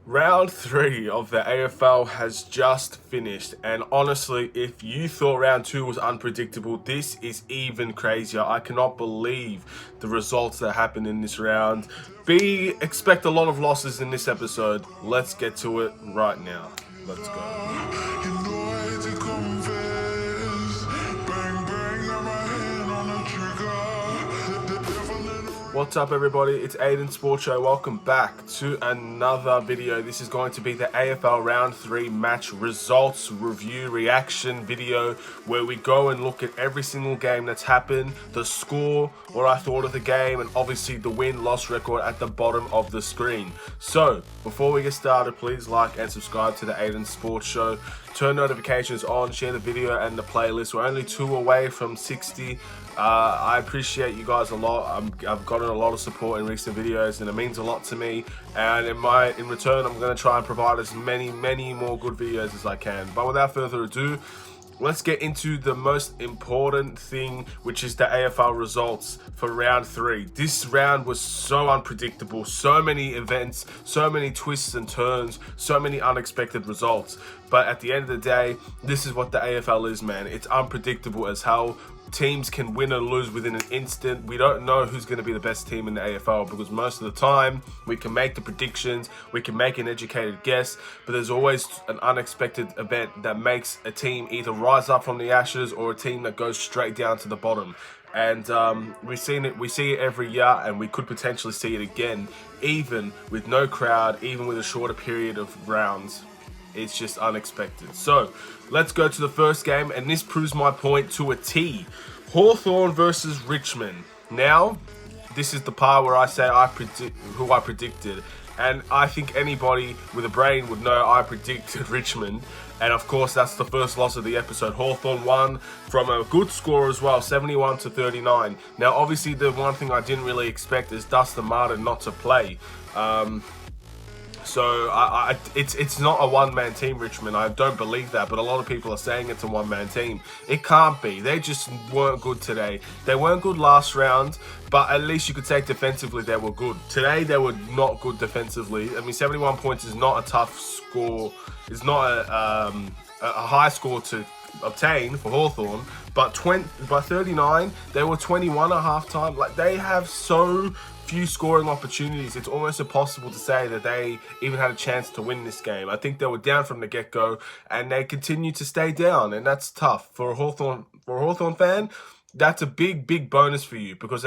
Round 3 of the AFL has just finished, and honestly, if you thought round 2 was unpredictable, this is even crazier. I cannot believe the results that happened in this round. Expect a lot of losses in this episode. Let's get to it right now. Let's go. What's up, everybody? It's Aidan Sports Show. Welcome back to another video. This is going to be the AFL Round 3 match results review reaction video where we go and look at every single game that's happened, the score, what I thought of the game, and obviously the win-loss record at the bottom of the screen. So, before we get started, please like and subscribe to the Aidan Sports Show. Turn notifications on, share the video and the playlist. We're only 2 away from 60. I appreciate you guys a lot. I've gotten a lot of support in recent videos and it means a lot to me, and in return I'm going to try and provide as many more good videos as I can. But without further ado, let's get into the most important thing, which is the AFL results for round 3. This round was so unpredictable, so many events, so many twists and turns, so many unexpected results. But at the end of the day, this is what the AFL is, man. It's unpredictable as hell. Teams can win and lose within an instant. We don't know who's going to be the best team in the AFL because most of the time we can make the predictions, we can make an educated guess, but there's always an unexpected event that makes a team either rise up from the ashes or a team that goes straight down to the bottom. And we see it every year, and we could potentially see it again, even with no crowd, even with a shorter period of rounds. It's just unexpected. So let's go to the first game, and this proves my point to a T. Hawthorn versus Richmond. Now, this is the part where I say who I predicted, and I think anybody with a brain would know I predicted Richmond. And of course, that's the first loss of the episode. Hawthorn won from a good score as well, 71-39. Now, obviously, the one thing I didn't really expect is Dustin Martin not to play. So it's not a one-man team, Richmond. I don't believe that, but a lot of people are saying it's a one-man team. It can't be. They just weren't good today. They weren't good last round, but at least you could say defensively they were good. Today they were not good defensively. I mean, 71 points is not a tough score. It's not a high score to obtain for Hawthorn, but 39, they were 21 at halftime. Like, they have so few scoring opportunities, it's almost impossible to say that they even had a chance to win this game. I think they were down from the get-go, and they continue to stay down, and that's tough for a Hawthorn fan. That's a big bonus for you, because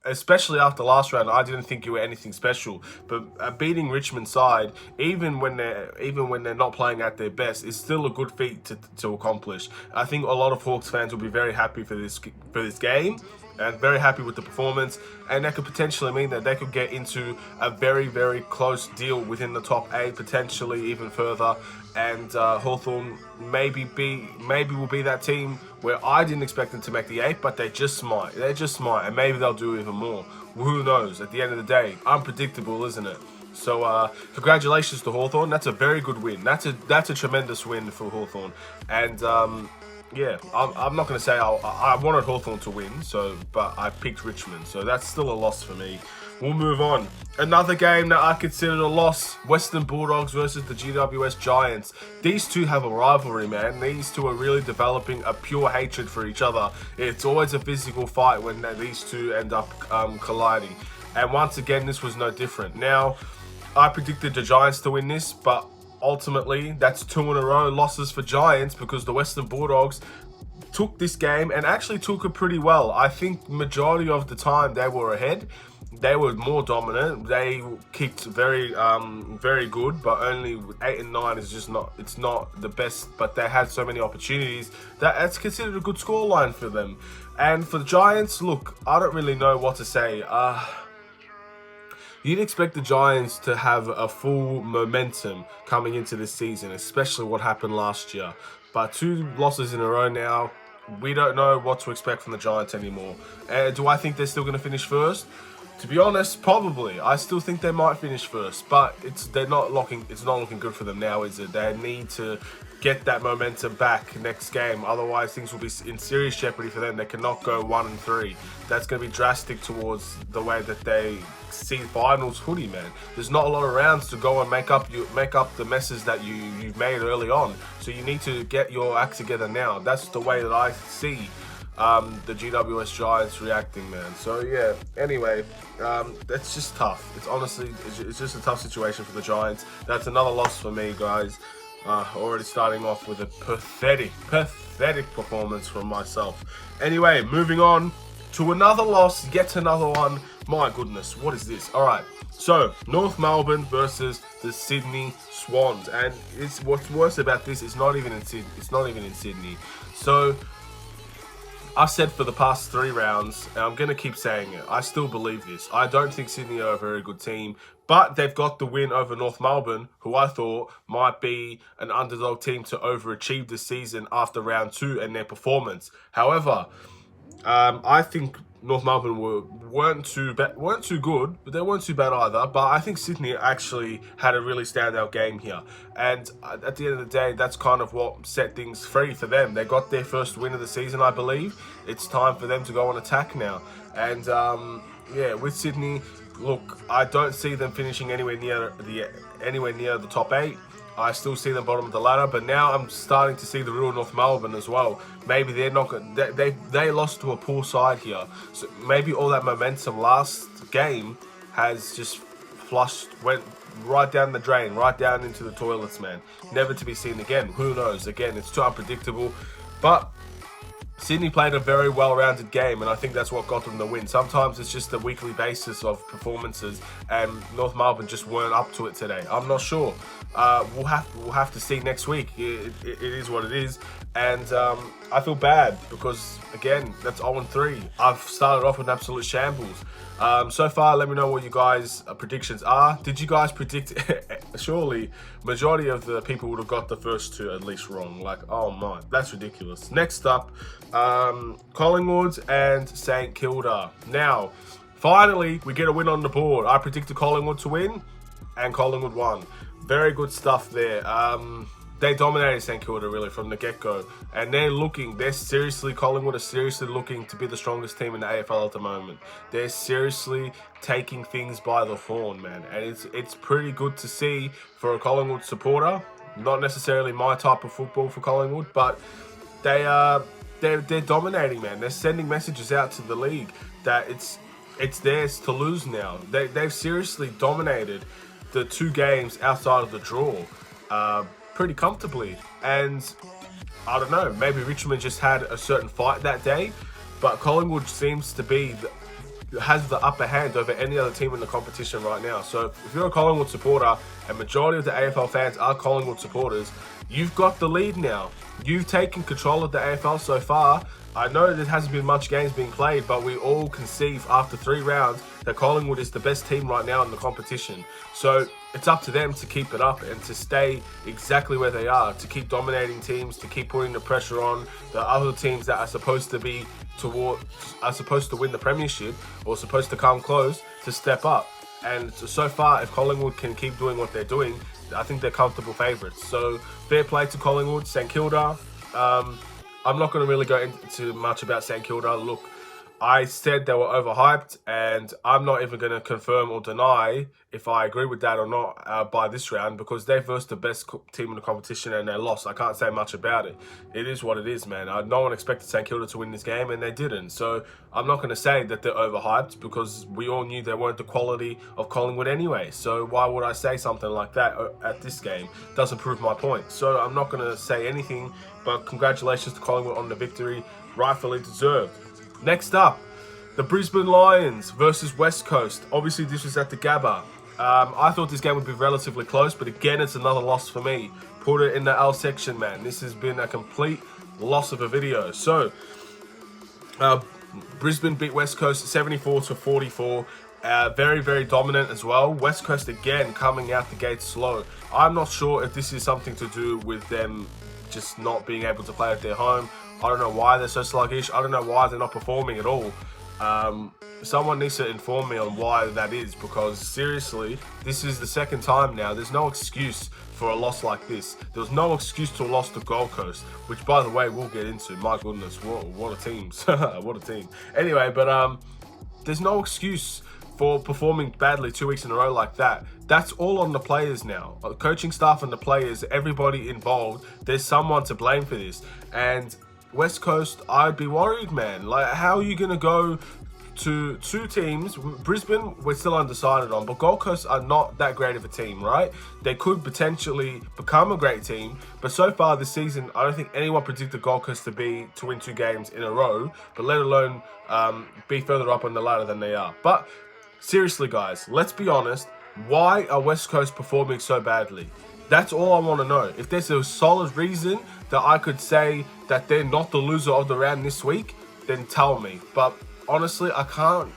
especially after last round, I didn't think you were anything special. But beating Richmond's side, even when they're not playing at their best, is still a good feat to accomplish. I think a lot of Hawks fans will be very happy for this game, and very happy with the performance, and that could potentially mean that they could get into a very close deal within the top 8, potentially even further. And Hawthorn maybe will be that team where I didn't expect them to make the 8, but they just might, and maybe they'll do even more. Who knows? At the end of the day, unpredictable, isn't it? So congratulations to Hawthorn. That's a very good win. That's a tremendous win for Hawthorn. And yeah, I'm not going to say I wanted Hawthorn to win, but I picked Richmond, so that's still a loss for me. We'll move on. Another game that I considered a loss, Western Bulldogs versus the GWS Giants. These two have a rivalry, man. These two are really developing a pure hatred for each other. It's always a physical fight when these two end up colliding. And once again, this was no different. Now, I predicted the Giants to win this, but ultimately, that's 2 in a row losses for Giants, because the Western Bulldogs took this game and actually took it pretty well. I think majority of the time they were ahead. They were more dominant. They kicked very good, but only 8 and 9 is just not. It's not the best, but they had so many opportunities that it's considered a good scoreline for them. And for the Giants, look, I don't really know what to say. You'd expect the Giants to have a full momentum coming into this season, especially what happened last year. But 2 losses in a row now, we don't know what to expect from the Giants anymore. Do I think they're still going to finish first? To be honest, probably. I still think they might finish first, but it's not looking good for them now, is it? They need to get that momentum back next game. Otherwise, things will be in serious jeopardy for them. They cannot go 1-3. That's going to be drastic towards the way that they see finals footy, man. There's not a lot of rounds to go and make up the messes that you've made early on. So you need to get your act together now. That's the way that I see the GWS Giants reacting, man. So yeah, anyway, that's just tough. It's honestly, it's just a tough situation for the Giants. That's another loss for me, guys. Already starting off with a pathetic performance from myself. Anyway, moving on to another loss, yet another one. My goodness, what is this? All right, so North Melbourne versus the Sydney Swans, and what's worse about this is not even in Sydney. It's not even in Sydney. So I've said for the past 3 rounds, and I'm going to keep saying it, I still believe this. I don't think Sydney are a very good team, but they've got the win over North Melbourne, who I thought might be an underdog team to overachieve this season after round 2 and their performance. However, I think North Melbourne weren't too good, but they weren't too bad either. But I think Sydney actually had a really standout game here. And at the end of the day, that's kind of what set things free for them. They got their first win of the season, I believe. It's time for them to go on attack now. And yeah, with Sydney, look, I don't see them finishing anywhere near the top 8. I still see them bottom of the ladder, but now I'm starting to see the real North Melbourne as well. Maybe they're not good. They lost to a poor side here, so maybe all that momentum last game has just went right down the drain, right down into the toilets, man. Never to be seen again. Who knows? Again, it's too unpredictable, but Sydney played a very well-rounded game, and I think that's what got them the win. Sometimes it's just the weekly basis of performances, and North Melbourne just weren't up to it today. I'm not sure. We'll have to see next week. It is what it is, and I feel bad because again, that's 0-3. I've started off with an absolute shambles. So far, let me know what you guys' predictions are. Did you guys predict? Surely, majority of the people would have got the first 2 at least wrong. Like, oh my, that's ridiculous. Next up, Collingwood and St Kilda. Now, finally, we get a win on the board. I predicted Collingwood to win, and Collingwood won. Very good stuff there. They dominated St Kilda really from the get-go, and Collingwood are seriously looking to be the strongest team in the AFL at the moment. They're seriously taking things by the horn, man, and it's pretty good to see for a Collingwood supporter. Not necessarily my type of football for Collingwood, but they're dominating, man. They're sending messages out to the league that it's theirs to lose now. They've seriously dominated the 2 games outside of the draw pretty comfortably, and I don't know, maybe Richmond just had a certain fight that day, but Collingwood seems to has the upper hand over any other team in the competition right now. So if you're a Collingwood supporter, and majority of the AFL fans are Collingwood supporters, you've got the lead now. You've taken control of the AFL so far. I know there hasn't been much games being played, but we all can see after 3 rounds that Collingwood is the best team right now in the competition. So it's up to them to keep it up and to stay exactly where they are, to keep dominating teams, to keep putting the pressure on the other teams that are supposed to win the premiership or supposed to come close, to step up. And so far, if Collingwood can keep doing what they're doing, I think they're comfortable favourites. So fair play to Collingwood. St Kilda, I'm not going to really go into much about St Kilda. Look, I said they were overhyped, and I'm not even going to confirm or deny if I agree with that or not by this round, because they versed the best team in the competition and they lost. I can't say much about it. It is what it is, man. No one expected St Kilda to win this game, and they didn't. So I'm not going to say that they're overhyped, because we all knew they weren't the quality of Collingwood anyway. So why would I say something like that at this game? Doesn't prove my point. So I'm not going to say anything, but congratulations to Collingwood on the victory, rightfully deserved. Next up, the Brisbane Lions versus West Coast. Obviously, this was at the Gabba. I thought this game would be relatively close, but again, it's another loss for me. Put it in the L section, man. This has been a complete loss of a video. So, Brisbane beat West Coast 74-44. Very, very dominant as well. West Coast, again, coming out the gate slow. I'm not sure if this is something to do with them just not being able to play at their home. I don't know why they're so sluggish. I don't know why they're not performing at all. Someone needs to inform me on why that is, because seriously, this is the second time now. There's no excuse for a loss like this. There was no excuse to a loss to Gold Coast, which, by the way, we'll get into. My goodness, what a team. What a team. Anyway, but there's no excuse for performing badly 2 weeks in a row like that. That's all on the players now. The coaching staff and the players, everybody involved, there's someone to blame for this. And West Coast, I'd be worried, man. Like, how are you going to go to two teams? Brisbane, we're still undecided on, but Gold Coast are not that great of a team, right? They could potentially become a great team, but so far this season, I don't think anyone predicted Gold Coast to win 2 games in a row, but let alone be further up on the ladder than they are. But seriously, guys, let's be honest. Why are West Coast performing so badly? That's all I want to know. If there's a solid reason that I could say that they're not the loser of the round this week, then tell me. But honestly, I can't.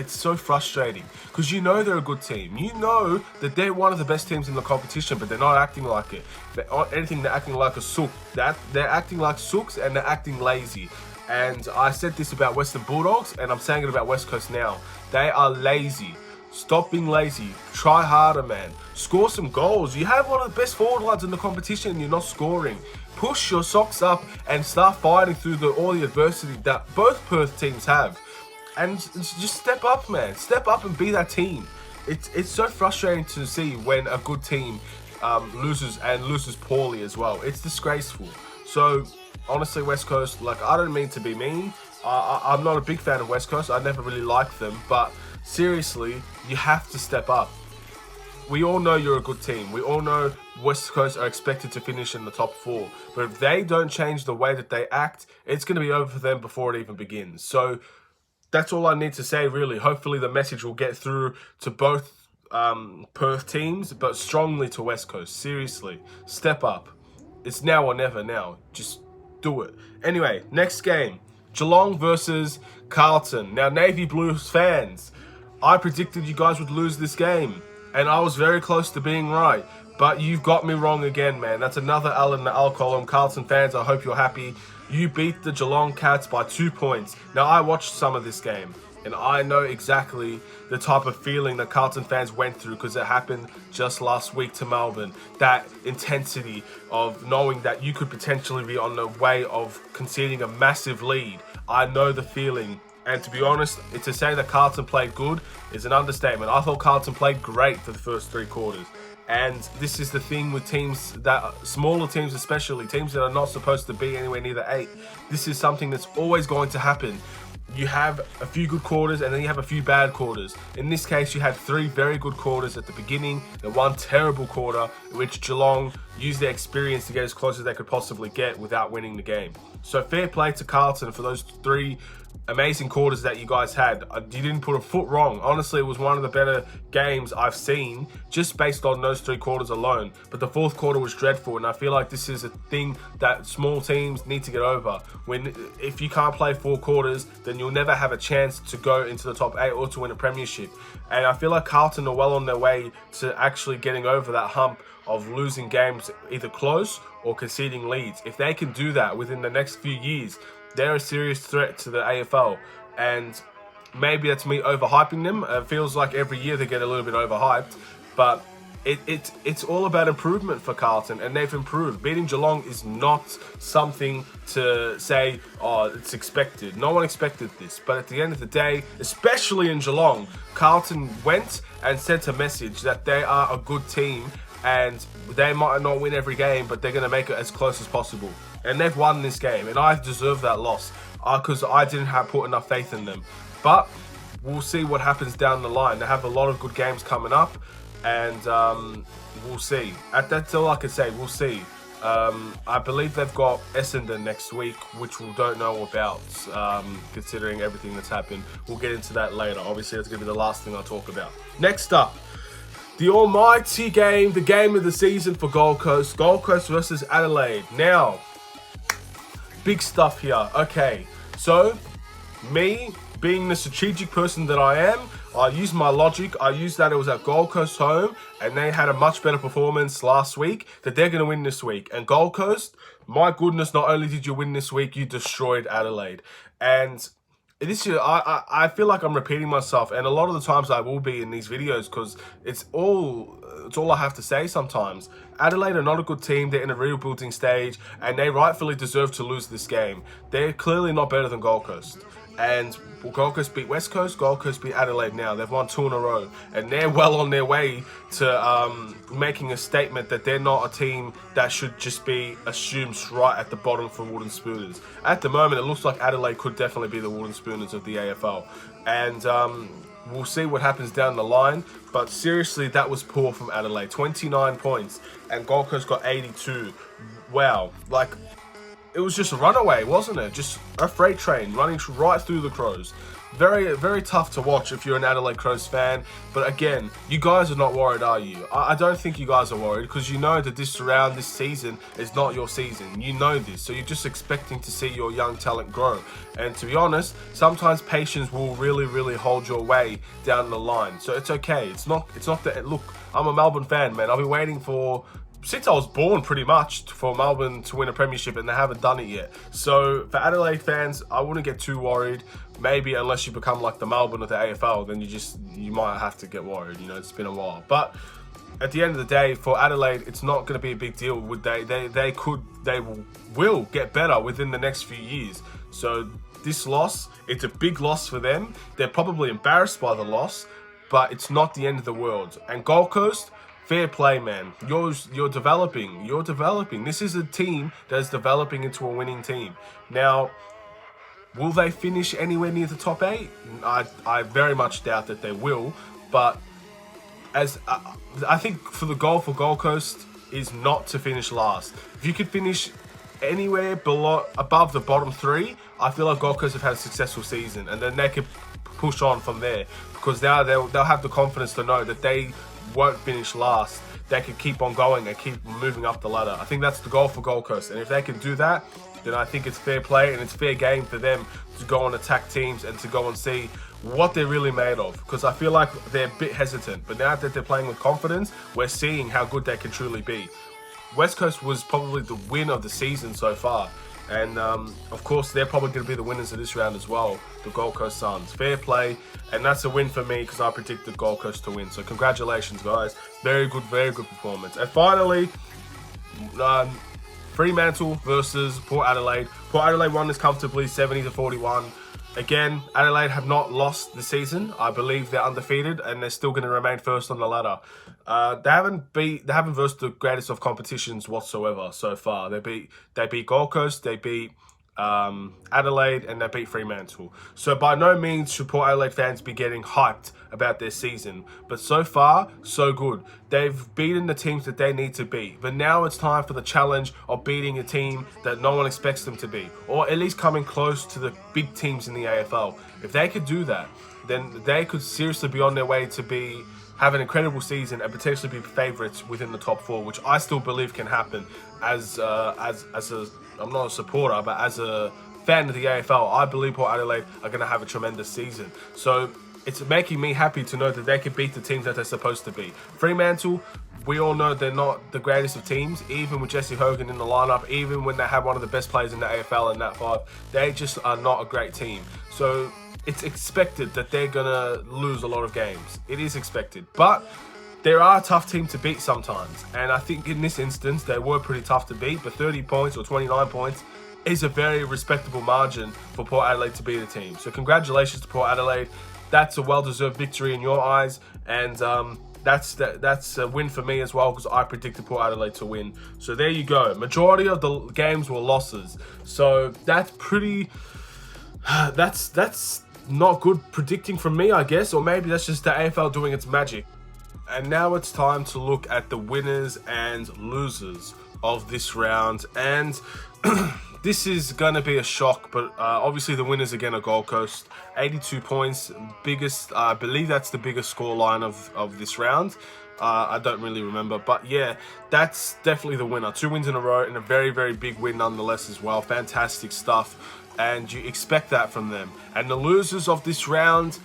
It's so frustrating because you know they're a good team. You know that they're one of the best teams in the competition, but they're not acting like it. They're acting like a sook. They're acting like sooks, and they're acting lazy. And I said this about Western Bulldogs, and I'm saying it about West Coast now. They are lazy. Stop being lazy. Try harder, man. Score some goals. You have one of the best forward lines in the competition and you're not scoring. Push your socks up and start fighting through all the adversity that both Perth teams have. And just step up, man. Step up and be that team. It's so frustrating to see when a good team loses poorly as well. It's disgraceful. So, honestly, West Coast, like, I don't mean to be mean. I'm not a big fan of West Coast. I never really liked them, but seriously, you have to step up. We all know you're a good team. We all know West Coast are expected to finish in the top 4. But if they don't change the way that they act, it's going to be over for them before it even begins. So that's all I need to say, really. Hopefully the message will get through to both Perth teams, but strongly to West Coast. Seriously, step up. It's now or never now. Just do it. Anyway, next game. Geelong versus Carlton. Now, Navy Blues fans, I predicted you guys would lose this game, and I was very close to being right, but you've got me wrong again, man. That's another L in the L column. Carlton fans, I hope you're happy. You beat the Geelong Cats by 2 points. Now, I watched some of this game, and I know exactly the type of feeling that Carlton fans went through because it happened just last week to Melbourne. That intensity of knowing that you could potentially be on the way of conceding a massive lead. I know the feeling. And to be honest, to say that Carlton played good is an understatement. I thought Carlton played great for the first 3 quarters. And this is the thing with teams smaller teams especially, teams that are not supposed to be anywhere near the 8. This is something that's always going to happen. You have a few good quarters and then you have a few bad quarters. In this case, you had 3 very good quarters at the beginning and 1 terrible quarter in which Geelong used their experience to get as close as they could possibly get without winning the game. So fair play to Carlton for those 3 amazing quarters that you guys had. You didn't put a foot wrong. Honestly, it was one of the better games I've seen just based on those 3 quarters alone. But the 4th quarter was dreadful, and I feel like this is a thing that small teams need to get over. If you can't play 4 quarters, then you'll never have a chance to go into the top 8 or to win a premiership. And I feel like Carlton are well on their way to actually getting over that hump of losing games either close or conceding leads. If they can do that within the next few years, they're a serious threat to the AFL. And maybe that's me overhyping them. It feels like every year they get a little bit overhyped, but it's all about improvement for Carlton, and they've improved. Beating Geelong is not something to say, oh, it's expected. No one expected this. But at the end of the day, especially in Geelong, Carlton went and sent a message that they are a good team, and they might not win every game, but they're going to make it as close as possible. And they've won this game, and I deserve that loss because I didn't have put enough faith in them. But we'll see what happens down the line. They have a lot of good games coming up, and we'll see. That's all I can say. We'll see. I believe they've got Essendon next week, which we don't know about, considering everything that's happened. We'll get into that later. Obviously, that's going to be the last thing I talk about. Next up, the almighty game, the game of the season for Gold Coast. Gold Coast versus Adelaide. Now, big stuff here. Okay, so me being the strategic person that I am, I used my logic. I used that it was at Gold Coast home and they had a much better performance last week, that they're going to win this week. And Gold Coast, my goodness, not only did you win this week, you destroyed Adelaide. And This year, I feel like I'm repeating myself, and a lot of the times I will be in these videos because it's all I have to say sometimes. Adelaide are not a good team. They're in a rebuilding stage, and they rightfully deserve to lose this game. They're clearly not better than Gold Coast. And Gold Coast beat West Coast, Gold Coast beat Adelaide now. They've won 2 in a row. And they're well on their way to making a statement that they're not a team that should just be assumed right at the bottom for Wooden Spooners. At the moment, it looks like Adelaide could definitely be the Wooden Spooners of the AFL. And we'll see what happens down the line. But seriously, that was poor from Adelaide. 29 points. And Gold Coast got 82. Wow. Like, it was just a runaway, wasn't it? Just a freight train running right through the Crows. Very, very tough to watch if you're an Adelaide Crows fan. But again, you guys are not worried, are you? I don't think you guys are worried because you know that this season is not your season. You know this. So you're just expecting to see your young talent grow. And to be honest, sometimes patience will really, really hold your way down the line. So it's okay. It's not that, look, I'm a Melbourne fan, man. I've been waiting since I was born, pretty much, for Melbourne to win a premiership, and they haven't done it yet. So for Adelaide fans, I wouldn't get too worried. Maybe unless you become like the Melbourne of the AFL, then you might have to get worried. You know, it's been a while. But at the end of the day, for Adelaide, it's not going to be a big deal. They will get better within the next few years. So this loss, it's a big loss for them. They're probably embarrassed by the loss, but it's not the end of the world. And Gold Coast, fair play, man. You're developing. You're developing. This is a team that is developing into a winning team. Now, will they finish anywhere near the top 8? I very much doubt that they will. But I think for the goal for Gold Coast is not to finish last. If you could finish anywhere above the bottom 3, I feel like Gold Coast have had a successful season, and then they could push on from there because now they'll have the confidence to know that they won't finish last. They can keep on going and keep moving up the ladder. I think that's the goal for Gold Coast, and if they can do that, then I think it's fair play and it's fair game for them to go and attack teams and to go and see what they're really made of, because I feel like they're a bit hesitant, but now that they're playing with confidence, we're seeing how good they can truly be. West Coast was probably the win of the season so far. And, of course, they're probably going to be the winners of this round as well, the Gold Coast Suns. Fair play, and that's a win for me because I predicted Gold Coast to win. So congratulations, guys. Very good performance. And finally, Fremantle versus Port Adelaide. Port Adelaide won this comfortably, 70-41. Again, Adelaide have not lost the season. I believe they're undefeated, and they're still going to remain first on the ladder. They haven't versed the greatest of competitions whatsoever so far. They beat Gold Coast, they beat Adelaide, and they beat Fremantle. So by no means should Port Adelaide fans be getting hyped about their season. But so far, so good. They've beaten the teams that they need to beat. But now it's time for the challenge of beating a team that no one expects them to be. Or at least coming close to the big teams in the AFL. If they could do that, then they could seriously be on their way to have an incredible season and potentially be favourites within the top 4, which I still believe can happen as I'm not a supporter, but as a fan of the AFL, I believe Port Adelaide are going to have a tremendous season. So it's making me happy to know that they can beat the teams that they're supposed to be. Fremantle, we all know they're not the greatest of teams, even with Jesse Hogan in the lineup, even when they have one of the best players in the AFL in that 5, they just are not a great team. So it's expected that they're going to lose a lot of games. It is expected. But there are a tough team to beat sometimes. And I think in this instance, they were pretty tough to beat. But 30 points or 29 points is a very respectable margin for Port Adelaide to beat a team. So congratulations to Port Adelaide. That's a well-deserved victory in your eyes. And that's a win for me as well because I predicted Port Adelaide to win. So there you go. Majority of the games were losses. So that's pretty... That's not good predicting from me, I guess. Or maybe that's just the AFL doing its magic. And now it's time to look at the winners and losers of this round. And this is going to be a shock, but obviously the winners again are Gold Coast. 82 points, biggest. I believe that's the biggest scoreline of this round. I don't really remember, but yeah, that's definitely the winner. 2 wins in a row and a very, very big win nonetheless as well. Fantastic stuff. And you expect that from them. And the losers of this round,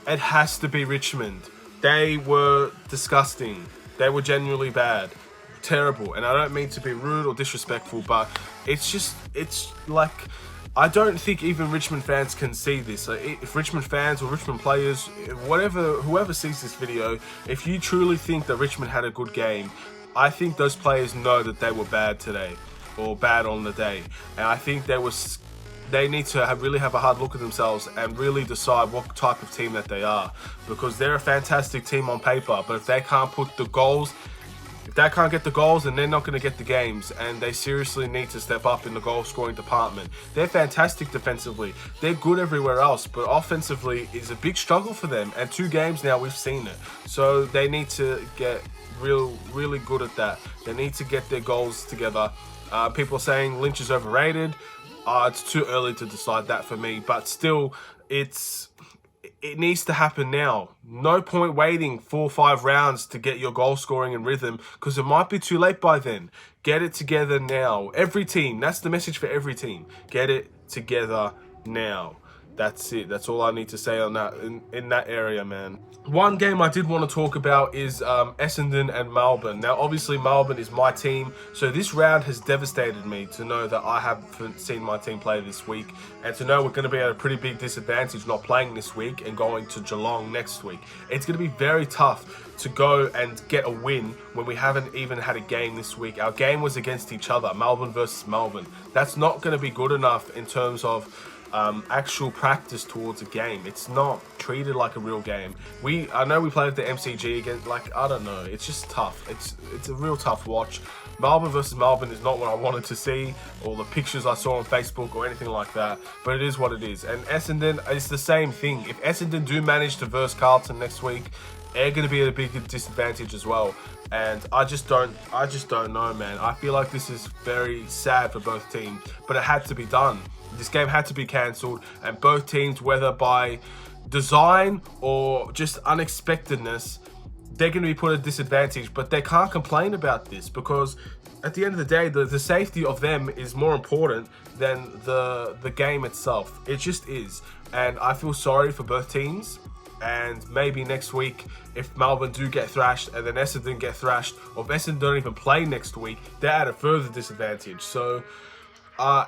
it has to be Richmond. They were disgusting. They were genuinely bad. Terrible. And I don't mean to be rude or disrespectful, but it's like I don't think even Richmond fans can see this. So if Richmond fans or Richmond players, whoever sees this video, if you truly think that Richmond had a good game, I think those players know that they were bad today, or bad on the day. And I think they need to really have a hard look at themselves and really decide what type of team that they are. Because they're a fantastic team on paper, but if they can't put the goals, if they can't get the goals, then they're not going to get the games, and they seriously need to step up in the goal scoring department. They're fantastic defensively. They're good everywhere else, but offensively is a big struggle for them, and 2 games now we've seen it. So they need to get really good at that. They need to get their goals together. People are saying Lynch is overrated. It's too early to decide that for me, but still, it needs to happen now. No point waiting 4 or 5 rounds to get your goal scoring and rhythm, because it might be too late by then. Get it together now. Every team, that's the message for every team. Get it together now. That's it. That's all I need to say on that in that area, man. One game I did want to talk about is Essendon and Melbourne. Now, obviously, Melbourne is my team, so this round has devastated me to know that I haven't seen my team play this week, and to know we're going to be at a pretty big disadvantage not playing this week and going to Geelong next week. It's going to be very tough to go and get a win when we haven't even had a game this week. Our game was against each other, Melbourne versus Melbourne. That's not going to be good enough in terms of actual practice towards a game. It's not treated like a real game. I know we played at the MCG again. Like, I don't know. It's just tough. It's a real tough watch. Melbourne versus Melbourne is not what I wanted to see, or the pictures I saw on Facebook or anything like that. But it is what it is. And Essendon is the same thing. If Essendon do manage to verse Carlton next week, they're going to be at a big disadvantage as well. And I just don't know, man. I feel like this is very sad for both teams, but it had to be done. This game had to be cancelled, and both teams, whether by design or just unexpectedness, they're going to be put at a disadvantage. But they can't complain about this, because at the end of the day, the safety of them is more important than the game itself. It just is. And I feel sorry for both teams. And maybe next week, if Melbourne do get thrashed and then Essendon get thrashed, or if Essendon don't even play next week, they're at a further disadvantage. So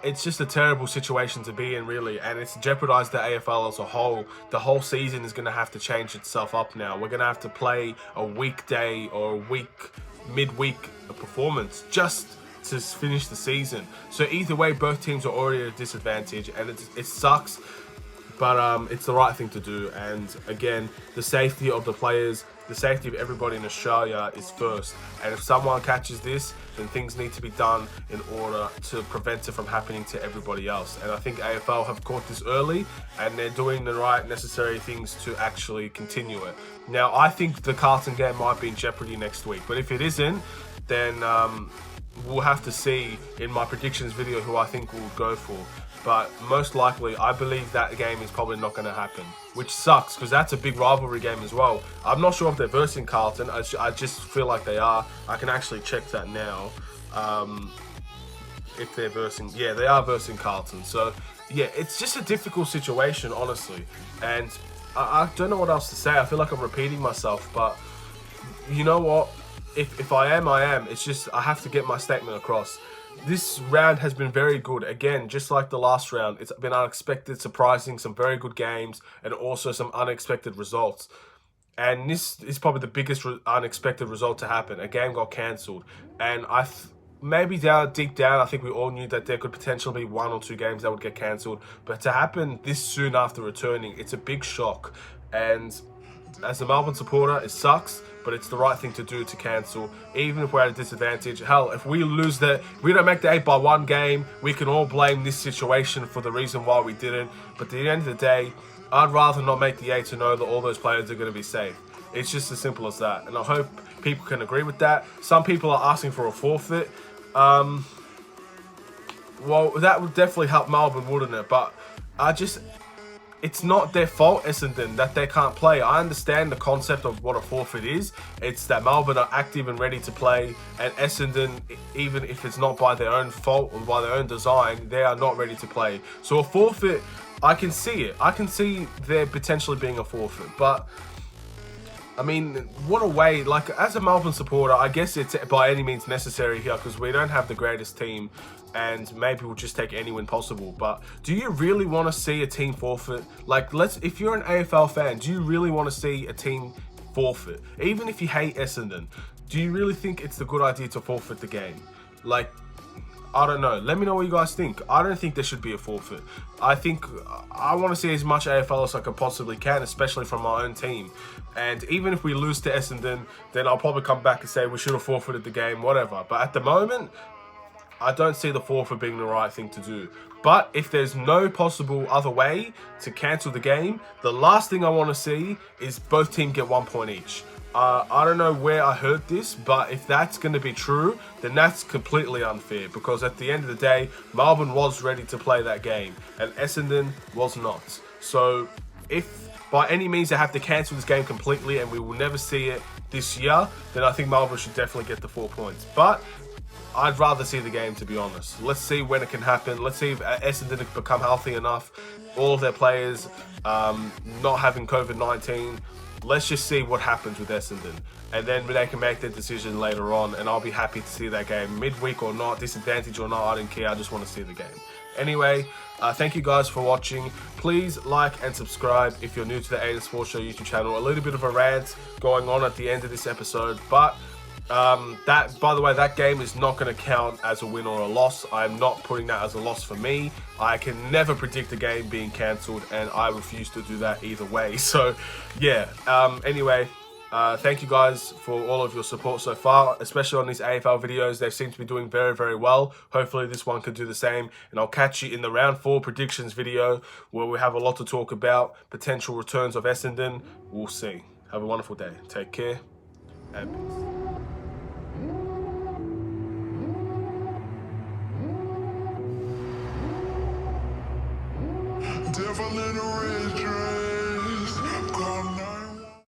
it's just a terrible situation to be in, really, and it's jeopardized the AFL as a whole. The whole season is going to have to change itself up now. We're going to have to play a weekday or a midweek performance just to finish the season. So either way, both teams are already at a disadvantage, and it sucks. But it's the right thing to do. And again, the safety of the players, the safety of everybody in Australia is first. And if someone catches this, then things need to be done in order to prevent it from happening to everybody else. And I think AFL have caught this early, and they're doing the right necessary things to actually continue it. Now, I think the Carlton game might be in jeopardy next week. But if it isn't, then we'll have to see in my predictions video who I think will go for. But most likely, I believe that game is probably not going to happen, which sucks, because that's a big rivalry game as well. I'm not sure if they're versing Carlton. I just feel like they are. I can actually check that now. If they're versing, yeah, they are versing Carlton. So yeah, it's just a difficult situation, honestly. And I don't know what else to say. I feel like I'm repeating myself, but you know what? If I am, I am. It's just I have to get my statement across. This round has been very good. Again, just like the last round, it's been unexpected, surprising, some very good games, and also some unexpected results. And this is probably the biggest unexpected result to happen. A game got cancelled. And maybe deep down, I think we all knew that there could potentially be 1 or 2 games that would get cancelled. But to happen this soon after returning, it's a big shock. And as a Melbourne supporter, it sucks, but it's the right thing to do to cancel, even if we're at a disadvantage. Hell, if we lose we don't make the 8-by-1 game, we can all blame this situation for the reason why we didn't. But at the end of the day, I'd rather not make the 8 to know that all those players are going to be safe. It's just as simple as that. And I hope people can agree with that. Some people are asking for a forfeit. Well, that would definitely help Melbourne, wouldn't it? But it's not their fault, Essendon, that they can't play. I understand the concept of what a forfeit is. It's that Melbourne are active and ready to play, and Essendon, even if it's not by their own fault or by their own design, they are not ready to play. So a forfeit, I can see it. I can see there potentially being a forfeit, but I mean, what a way, like, as a Melbourne supporter, I guess it's by any means necessary here because we don't have the greatest team and maybe we'll just take any win possible. But do you really want to see a team forfeit? Like, if you're an AFL fan, do you really want to see a team forfeit? Even if you hate Essendon, do you really think it's a good idea to forfeit the game? Like, I don't know. Let me know what you guys think. I don't think there should be a forfeit. I think I want to see as much AFL as I can possibly can, especially from my own team. And even if we lose to Essendon, then I'll probably come back and say we should have forfeited the game, whatever. But at the moment, I don't see the forfeit being the right thing to do. But if there's no possible other way to cancel the game, the last thing I want to see is both teams get 1 point each. I don't know where I heard this, but if that's going to be true, then that's completely unfair because at the end of the day, Melbourne was ready to play that game and Essendon was not. So if by any means they have to cancel this game completely and we will never see it this year, then I think Melbourne should definitely get the 4 points. But I'd rather see the game, to be honest. Let's see when it can happen. Let's see if Essendon can become healthy enough. All of their players not having COVID-19. Let's just see what happens with Essendon. And then they can make their decision later on. And I'll be happy to see that game. Midweek or not, disadvantage or not, I don't care. I just want to see the game. Anyway, thank you guys for watching. Please like and subscribe if you're new to the Aidan Sports Show YouTube channel. A little bit of a rant going on at the end of this episode. But that, by the way, that game is not going to count as a win or a loss. I'm not putting that as a loss for me. I can never predict a game being cancelled, and I refuse to do that either way. So, yeah. Anyway, thank you guys for all of your support so far, especially on these AFL videos. They seem to be doing very, very well. Hopefully this one could do the same. And I'll catch you in the round 4 predictions video where we have a lot to talk about. Potential returns of Essendon. We'll see. Have a wonderful day. Take care and peace. Devil